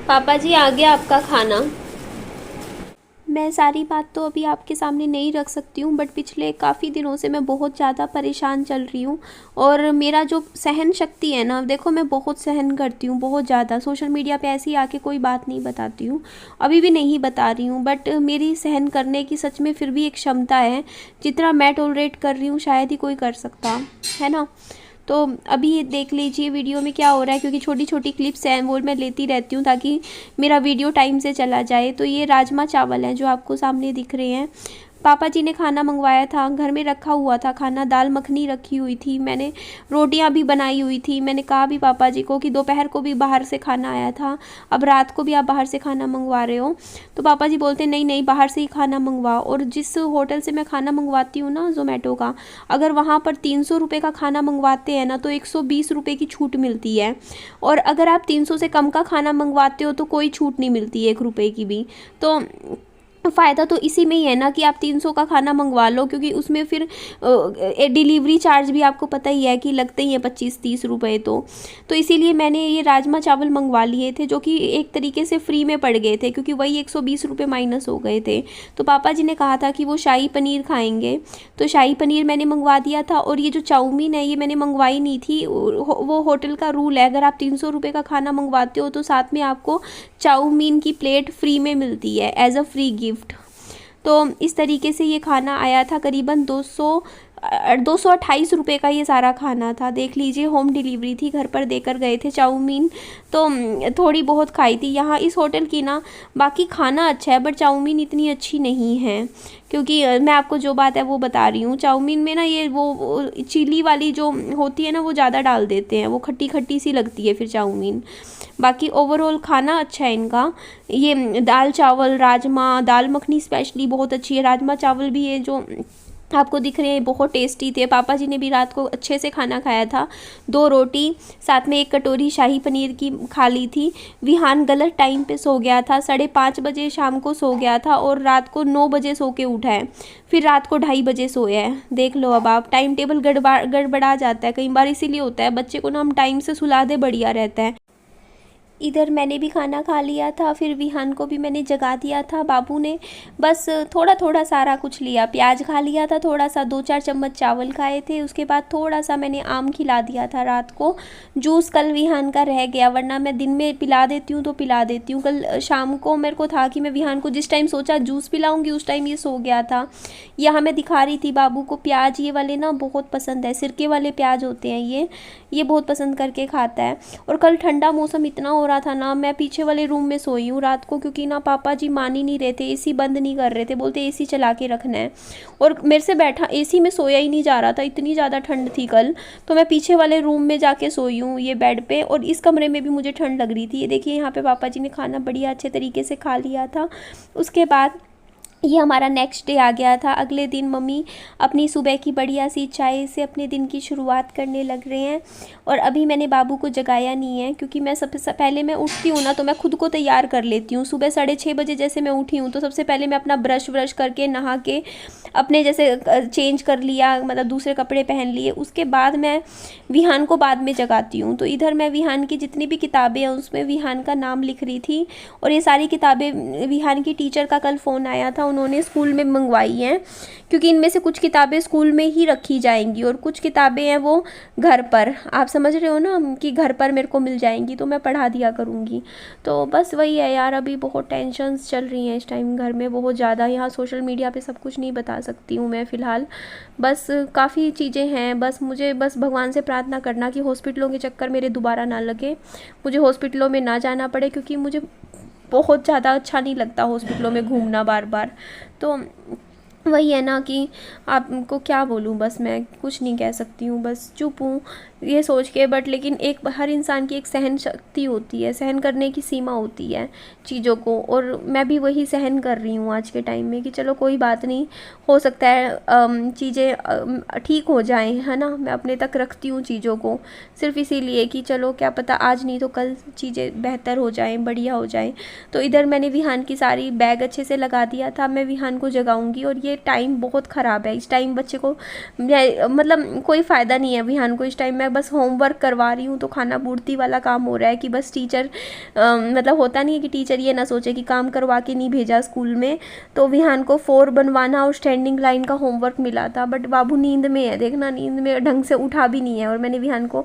पापा जी आ गया आपका खाना। मैं सारी बात तो अभी आपके सामने नहीं रख सकती हूँ, बट पिछले काफ़ी दिनों से मैं बहुत ज़्यादा परेशान चल रही हूँ। और मेरा जो सहन शक्ति है ना, देखो मैं बहुत सहन करती हूँ, बहुत ज़्यादा। सोशल मीडिया पे ऐसे ही आके कोई बात नहीं बताती हूँ, अभी भी नहीं बता रही हूँ, बट मेरी सहन करने की सच में फिर भी एक क्षमता है। जितना मैं टॉलरेट कर रही हूँ शायद ही कोई कर सकता है ना। तो अभी ये देख लीजिए वीडियो में क्या हो रहा है, क्योंकि छोटी छोटी क्लिप्स हैं वो मैं लेती रहती हूँ ताकि मेरा वीडियो टाइम से चला जाए। तो ये राजमा चावल हैं जो आपको सामने दिख रहे हैं। पापा जी ने खाना मंगवाया था, घर में रखा हुआ था खाना, दाल मखनी रखी हुई थी, मैंने रोटियां भी बनाई हुई थी। मैंने कहा भी पापा जी को कि दोपहर को भी बाहर से खाना आया था, अब रात को भी आप बाहर से खाना मंगवा रहे हो। तो पापा जी बोलते नहीं नहीं, बाहर से ही खाना मंगवाओ। और जिस होटल से मैं खाना मंगवाती हूँ ना, जोमेटो का, अगर वहाँ पर 300 रुपये का खाना मंगवाते हैं ना तो 120 रुपये की छूट मिलती है। और अगर आप 300 से कम का खाना मंगवाते हो तो कोई छूट नहीं मिलती है 1 रुपये की भी। तो फ़ायदा तो इसी में ही है ना कि आप 300 का खाना मंगवा लो, क्योंकि उसमें फिर डिलीवरी चार्ज भी आपको पता ही है कि लगते ही हैं 25-30 रुपए। तो इसीलिए मैंने ये राजमा चावल मंगवा लिए थे, जो कि एक तरीके से फ्री में पड़ गए थे, क्योंकि वही 120 रुपये माइनस हो गए थे। तो पापा जी ने कहा था कि वो शाही पनीर खाएंगे, तो शाही पनीर मैंने मंगवा दिया था। और ये जो चाउमीन है ये मैंने मंगवाई नहीं थी, वो होटल का रूल है, अगर आप 300 रुपये का खाना मंगवाते हो तो साथ में आपको चाउमीन की प्लेट फ्री में मिलती है एज अ फ्री गिफ्ट। तो इस तरीके से ये खाना आया था, करीबन 228 रुपये का ये सारा खाना था। देख लीजिए, होम डिलीवरी थी, घर पर देकर गए थे चाउमीन। तो थोड़ी बहुत खाई थी यहाँ इस होटल की ना। बाकी खाना अच्छा है बट चाउमीन इतनी अच्छी नहीं है, क्योंकि मैं आपको जो बात है वो बता रही हूँ। चाउमीन में ना ये वो चिली वाली जो होती है ना वो ज़्यादा डाल देते हैं, वो खट्टी खट्टी सी लगती है फिर चाउमीन। बाकी ओवरऑल खाना अच्छा है इनका। ये दाल चावल, राजमा, दाल मखनी स्पेशली बहुत अच्छी है। राजमा चावल भी ये जो आपको दिख रहे हैं बहुत टेस्टी थे। पापा जी ने भी रात को अच्छे से खाना खाया था, 2 रोटी साथ में 1 कटोरी शाही पनीर की खा ली थी। विहान गलत टाइम पे सो गया था, 5:30 बजे शाम को सो गया था और रात को 9 बजे सो के उठा है, फिर रात को 2:30 बजे सोया है। देख लो अब आप, टाइम टेबल गड़बड़ा जाता है कई बार, इसीलिए होता है। बच्चे को ना हम टाइम से सुला दे बढ़िया रहता है। इधर मैंने भी खाना खा लिया था, फिर विहान को भी मैंने जगा दिया था। बाबू ने बस थोड़ा थोड़ा सारा कुछ लिया, प्याज खा लिया था थोड़ा सा, 2-4 चम्मच चावल खाए थे, उसके बाद थोड़ा सा मैंने आम खिला दिया था रात को। जूस कल विहान का रह गया, वरना मैं दिन में पिला देती हूँ तो पिला देती हूँ। कल शाम को मेरे को था कि मैं विहान को जिस टाइम सोचा जूस पिलाऊंगी उस टाइम ये सो गया था। यहाँ मैं दिखा रही थी बाबू को प्याज, ये वाले ना बहुत पसंद है, सिरके वाले प्याज होते हैं ये बहुत पसंद करके खाता है। और कल ठंडा मौसम इतना हो रहा था ना, मैं पीछे वाले रूम में सोई हूँ रात को, क्योंकि ना पापा जी मान ही नहीं रहे थे, एसी बंद नहीं कर रहे थे, बोलते एसी चला के रखना है। और मेरे से बैठा एसी में सोया ही नहीं जा रहा था, इतनी ज़्यादा ठंड थी कल। तो मैं पीछे वाले रूम में जाके सोई हूँ ये बेड पे, और इस कमरे में भी मुझे ठंड लग रही थी। ये देखिए यहाँ पे पापा जी ने खाना बढ़िया अच्छे तरीके से खा लिया था। उसके बाद ये हमारा नेक्स्ट डे आ गया था। अगले दिन मम्मी अपनी सुबह की बढ़िया सी चाय से अपने दिन की शुरुआत करने लग रहे हैं। और अभी मैंने बाबू को जगाया नहीं है, क्योंकि मैं सबसे पहले मैं उठती हूँ ना तो मैं खुद को तैयार कर लेती हूँ। सुबह 6:30 बजे जैसे मैं उठी हूँ तो सबसे पहले मैं अपना ब्रश व्रश करके नहा के अपने जैसे चेंज कर लिया, मतलब दूसरे कपड़े पहन लिए। उसके बाद मैं विहान को बाद में जगाती हूँ। तो इधर मैं विहान की जितनी भी किताबें हैं उसमें विहान का नाम लिख रही थी। और ये सारी किताबें विहान की टीचर का कल फ़ोन आया था, उन्होंने स्कूल में मंगवाई हैं, क्योंकि इनमें से कुछ किताबें स्कूल में ही रखी जाएंगी और कुछ किताबें हैं वो घर पर, आप समझ रहे हो ना, कि घर पर मेरे को मिल जाएंगी तो मैं पढ़ा दिया करूँगी। तो बस वही है यार, अभी बहुत टेंशन्स चल रही हैं इस टाइम घर में बहुत ज़्यादा। यहाँ सोशल मीडिया पे सब कुछ नहीं बता सकती हूँ मैं फ़िलहाल, बस काफ़ी चीज़ें हैं। बस मुझे बस भगवान से प्रार्थना करना कि हॉस्पिटलों के चक्कर मेरे दोबारा ना लगे, मुझे हॉस्पिटलों में ना जाना पड़े, क्योंकि मुझे बहुत ज़्यादा अच्छा नहीं लगता हॉस्पिटलों में घूमना बार बार। तो वही है ना कि आपको क्या बोलूँ, बस मैं कुछ नहीं कह सकती हूँ, बस चुप हूँ ये सोच के। बट लेकिन एक हर इंसान की एक सहन शक्ति होती है, सहन करने की सीमा होती है चीज़ों को, और मैं भी वही सहन कर रही हूँ आज के टाइम में कि चलो कोई बात नहीं, हो सकता है चीज़ें ठीक हो जाएं, है ना। मैं अपने तक रखती हूँ चीज़ों को सिर्फ इसीलिए कि चलो क्या पता आज नहीं तो कल चीज़ें बेहतर हो जाएं, बढ़िया हो जाएं। तो इधर मैंने विहान की सारी बैग अच्छे से लगा दिया था, मैं विहान को जगाऊंगी। और ये टाइम बहुत ख़राब है, इस टाइम बच्चे को मतलब कोई फ़ायदा नहीं है विहान को इस टाइम मैं मैं बस होमवर्क करवा रही हूँ तो खाना पूर्ति वाला काम हो रहा है कि बस टीचर मतलब होता नहीं है कि टीचर ये ना सोचे कि काम करवा के नहीं भेजा स्कूल में। तो विहान को 4 बनवाना और स्टैंडिंग लाइन का होमवर्क मिला था, बट बाबू नींद में है, देखना नींद में ढंग से उठा भी नहीं है। और मैंने विहान को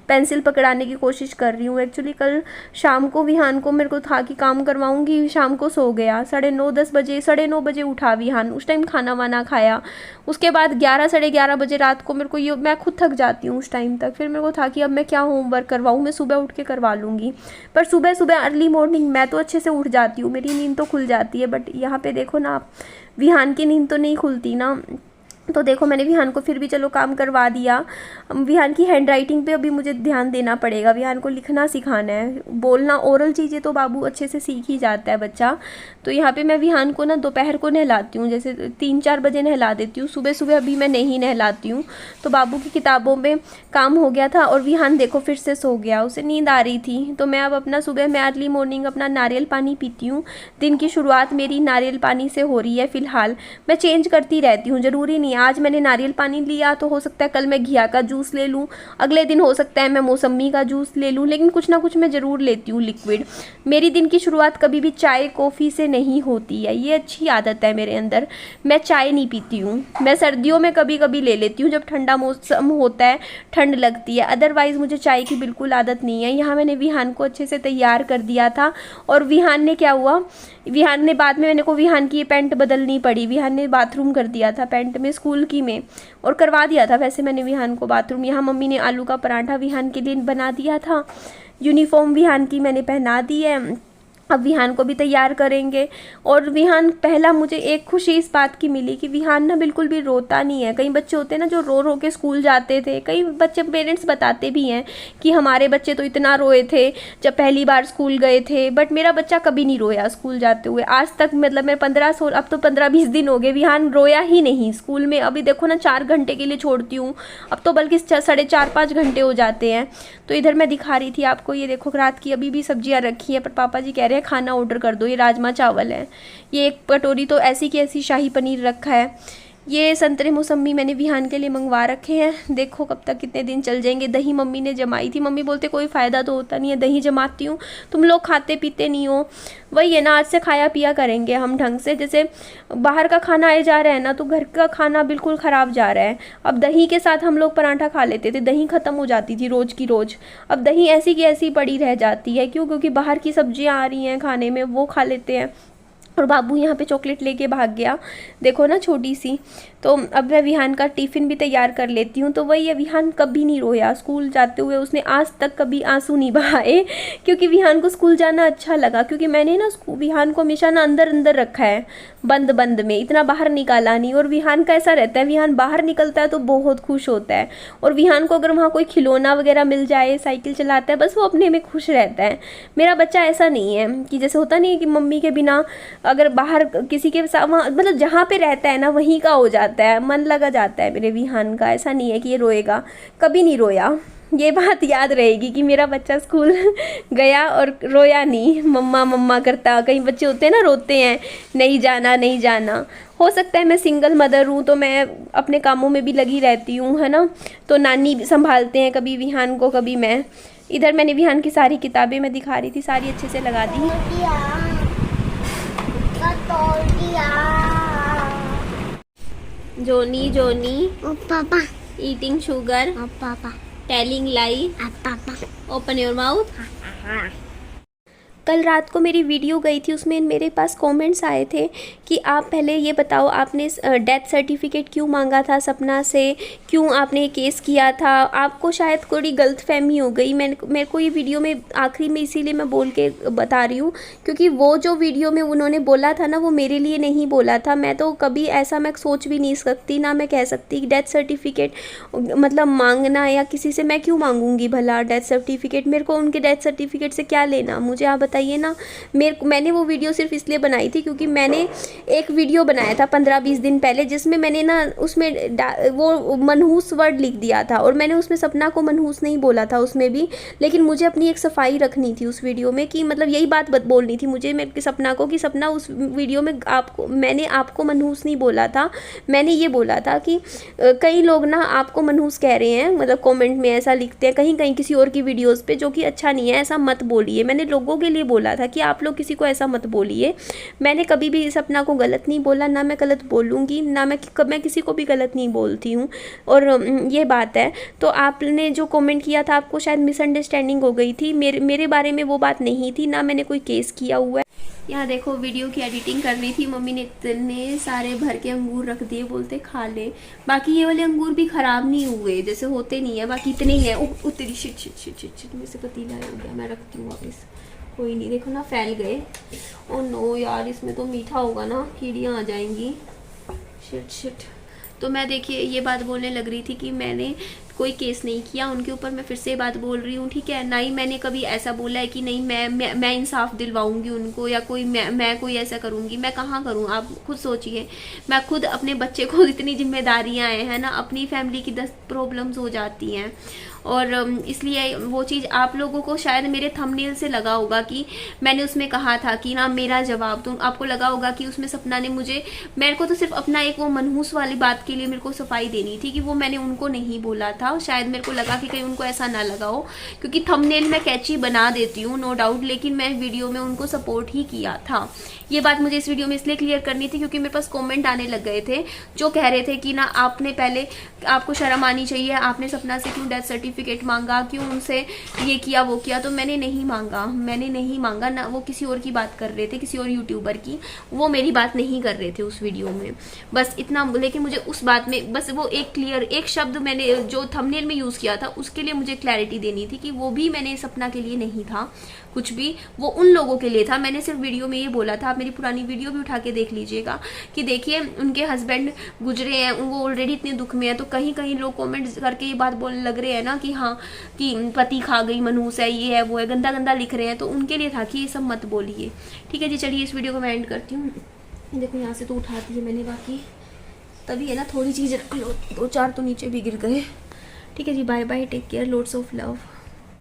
पेंसिल पकड़ाने की कोशिश कर रही हूँ। एक्चुअली कल शाम को विहान को मेरे को था कि काम करवाऊँगी, शाम को सो गया 9:30 बजे उठा विहान। उस टाइम खाना वाना खाया, उसके बाद 11 साढ़े 11 बजे रात को मेरे को ये मैं खुद थक जाती हूँ उस टाइम तक। फिर मेरे को था कि अब मैं क्या होमवर्क करवाऊँ, मैं सुबह उठ के करवा लूँगी। पर सुबह सुबह अर्ली मॉर्निंग मैं तो अच्छे से उठ जाती हूँ, मेरी नींद तो खुल जाती है, बट यहाँ पे देखो ना आप, विहान की नींद तो नहीं खुलती ना। तो देखो मैंने विहान को फिर भी चलो काम करवा दिया। विहान की हैंड राइटिंग पे अभी मुझे ध्यान देना पड़ेगा, विहान को लिखना सिखाना है, बोलना ओरल चीज़ें तो बाबू अच्छे से सीख ही जाता है बच्चा। तो यहाँ पे मैं विहान को ना दोपहर को नहलाती हूँ, जैसे 3-4 बजे नहला देती हूँ, सुबह सुबह अभी मैं नहीं नहलाती हूँ। तो बाबू की किताबों में काम हो गया था और विहान देखो फिर से सो गया, उसे नींद आ रही थी। तो मैं अब अपना सुबह में अर्ली मॉर्निंग अपना नारियल पानी पीती हूँ। दिन की शुरुआत मेरी नारियल पानी से हो रही है फ़िलहाल। मैं चेंज करती रहती हूँ, ज़रूरी नहीं आज मैंने नारियल पानी लिया तो हो सकता है कल मैं घिया का जूस ले लूँ, अगले दिन हो सकता है मैं मौसम्मी का जूस ले लूँ, लेकिन कुछ ना कुछ मैं ज़रूर लेती हूँ लिक्विड। मेरी दिन की शुरुआत कभी भी चाय कॉफ़ी से नहीं होती है, ये अच्छी आदत है मेरे अंदर। मैं चाय नहीं पीती हूँ, मैं सर्दियों में कभी कभी ले लेती हूँ जब ठंडा मौसम होता है, ठंड लगती है, अदरवाइज़ मुझे चाय की बिल्कुल आदत नहीं है। यहाँ मैंने विहान को अच्छे से तैयार कर दिया था और विहान ने क्या हुआ, विहान ने बाद में मेरे को विहान की ये पैंट बदलनी पड़ी, विहान ने बाथरूम कर दिया था पैंट में स्कूल की में, और करवा दिया था वैसे मैंने विहान को बाथरूम। यहाँ मम्मी ने आलू का पराठा विहान के लिए बना दिया था, यूनिफॉर्म विहान की मैंने पहना दी है। अब विहान को भी तैयार करेंगे। और विहान पहला मुझे एक खुशी इस बात की मिली कि विहान ना बिल्कुल भी रोता नहीं है। कई बच्चे होते हैं ना जो रो रो के स्कूल जाते थे, कई बच्चे पेरेंट्स बताते भी हैं कि हमारे बच्चे तो इतना रोए थे जब पहली बार स्कूल गए थे, बट मेरा बच्चा कभी नहीं रोया स्कूल जाते हुए आज तक। मतलब मैं 15-16 अब तो 15-20 दिन हो गए, विहान रोया ही नहीं स्कूल में। अभी देखो ना 4 घंटे के लिए छोड़ती हूँ, अब तो बल्कि 4.5-5 घंटे हो जाते हैं। तो इधर मैं दिखा रही थी आपको, ये देखो रात की अभी भी सब्जियाँ रखी हैं, पर पापा जी कह रहे हैं खाना ऑर्डर कर दो। ये राजमा चावल है, ये एक कटोरी तो ऐसी की ऐसी शाही पनीर रखा है, ये संतरे मौसम्मी मैंने विहान के लिए मंगवा रखे हैं, देखो कब तक कितने दिन चल जाएंगे। दही मम्मी ने जमाई थी, मम्मी बोलते कोई फ़ायदा तो होता नहीं है, दही जमाती हूँ, तुम लोग खाते पीते नहीं हो। वही है ना, आज से खाया पिया करेंगे हम ढंग से। जैसे बाहर का खाना आए जा रहा है ना, तो घर का खाना बिल्कुल ख़राब जा रहा है। अब दही के साथ हम लोग पराठा खा लेते थे, दही ख़त्म हो जाती थी रोज़ की रोज़, अब दही ऐसी की ऐसी पड़ी रह जाती है। क्यों? क्योंकि बाहर की सब्जियाँ आ रही हैं खाने में, वो खा लेते हैं। और बाबू यहाँ पे चॉकलेट लेके भाग गया, देखो ना छोटी सी। तो अब मैं विहान का टिफ़िन भी तैयार कर लेती हूँ। तो वही है, विहान कभी नहीं रोया स्कूल जाते हुए, उसने आज तक कभी आंसू नहीं बहाए, क्योंकि विहान को स्कूल जाना अच्छा लगा। क्योंकि मैंने ना विहान को हमेशा ना अंदर अंदर रखा है, बंद बंद में, इतना बाहर निकाला नहीं। और विहान का ऐसा रहता है, विहान बाहर निकलता है तो बहुत खुश होता है। और विहान को अगर वहाँ कोई खिलौना वगैरह मिल जाए, साइकिल चलाता है, बस वो अपने में खुश रहता है। मेरा बच्चा ऐसा नहीं है कि जैसे होता नहीं है कि मम्मी के बिना अगर बाहर किसी के साथ, मतलब जहाँ पे रहता है ना वहीं का हो जाता है, मन लगा जाता है मेरे विहान का। ऐसा नहीं है कि ये रोएगा, कभी नहीं रोया। ये बात याद रहेगी कि मेरा बच्चा स्कूल गया और रोया नहीं, मम्मा मम्मा करता। कई बच्चे होते हैं ना रोते हैं, नहीं जाना नहीं जाना। हो सकता है मैं सिंगल मदर हूँ तो मैं अपने कामों में भी लगी रहती हूँ, है ना, तो नानी संभालते हैं कभी विहान को कभी मैं। इधर मैंने विहान की सारी किताबें मैं दिखा रही थी, सारी अच्छे से लगा दी। जोनी जोनी पापा ईटिंग शुगर पापा टेलिंग लाई पापा ओपन योर माउथ। कल रात को मेरी वीडियो गई थी, उसमें मेरे पास कमेंट्स आए थे कि आप पहले ये बताओ आपने डेथ सर्टिफिकेट क्यों मांगा था सपना से, क्यों आपने ये केस किया था। आपको शायद थोड़ी गलतफहमी हो गई, मेरे को ये वीडियो में आखिरी में इसीलिए मैं बोल के बता रही हूँ, क्योंकि वो जो वीडियो में उन्होंने बोला था ना, वो मेरे लिए नहीं बोला था। मैं तो कभी ऐसा मैं सोच भी नहीं सकती, ना मैं कह सकती कि डेथ सर्टिफिकेट मतलब मांगना, या किसी से मैं क्यों मांगूंगी भला डेथ सर्टिफिकेट। मेरे को उनके डेथ सर्टिफिकेट से क्या लेना, मुझे आप बताइए ना। मैंने वो वीडियो सिर्फ इसलिए बनाई थी क्योंकि मैंने एक वीडियो बनाया था 15-20 दिन पहले, जिसमें मैंने ना उसमें वो मनहूस वर्ड लिख दिया था, और मैंने उसमें सपना को मनहूस नहीं बोला था उसमें भी, लेकिन मुझे अपनी एक सफाई रखनी थी उस वीडियो में कि मतलब यही बात बोलनी थी मुझे मेरे सपना को कि सपना उस वीडियो में मैंने आपको मनहूस नहीं बोला था। मैंने ये बोला था कि कई लोग ना आपको मनहूस कह रहे हैं, मतलब कमेंट में ऐसा लिखते हैं कहीं कहीं किसी और की वीडियोस पे, जो कि अच्छा नहीं है, ऐसा मत बोलिए। मैंने लोगों के लिए बोला था कि आप लोग किसी को ऐसा मत बोलिए। मैंने कभी भी सपना को गलत नहीं बोला, ना मैं गलत बोलूँगी, ना मैं किसी को भी गलत नहीं बोलती हूँ। और ये बात है। तो आपने जो कमेंट किया था, आपको शायद मिसअंडरस्टैंडिंग हो गई थी, मेरे बारे में वो बात नहीं थी, ना मैंने कोई केस किया हुआ है। यहाँ देखो वीडियो की एडिटिंग कर रही थी, मम्मी ने इतने सारे भर के अंगूर रख दिए, बोलते खा ले। बाकी ये वाले अंगूर भी ख़राब नहीं हुए, जैसे होते नहीं है, बाकी इतने ही हैं। उतरी shit shit shit shit shit में से पतीला हो गया, मैं रखती हूँ वापस। कोई नहीं, देखो ना फैल गए। ओ नो यार, इसमें तो मीठा होगा ना, कीड़ियाँ आ जाएंगी। Shit shit. तो मैं देखिए ये बात बोलने लग रही थी कि मैंने कोई केस नहीं किया उनके ऊपर, मैं फिर से बात बोल रही हूँ, ठीक है। ना ही मैंने कभी ऐसा बोला है कि नहीं मैं इंसाफ दिलवाऊंगी उनको, या कोई मैं कोई ऐसा करूँगी। मैं कहाँ करूँ, आप खुद सोचिए। मैं खुद अपने बच्चे को इतनी जिम्मेदारियाँ हैं ना, अपनी फैमिली की 10 प्रॉब्लम्स हो जाती हैं, और इसलिए वो चीज़ आप लोगों को शायद मेरे थंबनेल से लगा होगा कि मैंने उसमें कहा था कि ना मेरा जवाब, तो आपको लगा होगा कि उसमें सपना ने मेरे को तो सिर्फ अपना एक वो मनहूस वाली बात के लिए मेरे को सफाई देनी थी कि वो मैंने उनको नहीं बोला था। शायद मेरे को लगा कि कहीं उनको ऐसा ना लगा हो, क्योंकि थंबनेल में कैची बना देती हूँ नो डाउट, लेकिन मैं वीडियो में उनको सपोर्ट ही किया था। ये बात मुझे इस वीडियो में इसलिए क्लियर करनी थी क्योंकि मेरे पास कमेंट आने लग गए थे जो कह रहे थे कि ना आपने पहले, आपको शर्म आनी चाहिए, आपने सपना से क्यों डेथ सर्टिफिकेट मांगा, क्यों उनसे ये किया वो किया। तो मैंने नहीं मांगा ना, वो किसी और की बात कर रहे थे, किसी और यूट्यूबर की, वो मेरी बात नहीं कर रहे थे उस वीडियो में, बस इतना। लेकिन मुझे उस बात में बस वो एक शब्द मैंने जो थंबनेल में यूज़ किया था उसके लिए मुझे क्लैरिटी देनी थी कि वो भी मैंने सपना के लिए नहीं था कुछ भी, वो उन लोगों के लिए था। मैंने सिर्फ वीडियो में ये बोला था, आप मेरी पुरानी वीडियो भी उठा के देख लीजिएगा कि देखिए उनके हस्बैंड गुजरे हैं, वो ऑलरेडी इतने दुख में है, तो कहीं कहीं लोग कमेंट करके ये बात बोलने लग रहे हैं ना कि हाँ कि पति खा गई, मनहूस है, ये है वो है, गंदा गंदा लिख रहे हैं, तो उनके लिए था कि ये सब मत बोलिए। ठीक है जी, चलिए इस वीडियो को मैं एंड करती हूँ। देखो यहाँ से तो उठा दी है मैंने, बाकी तभी है ना थोड़ी चीज़ रख लो, 2-4 तो नीचे भी गिर गए। ठीक है जी, bye bye, take care, loads of love.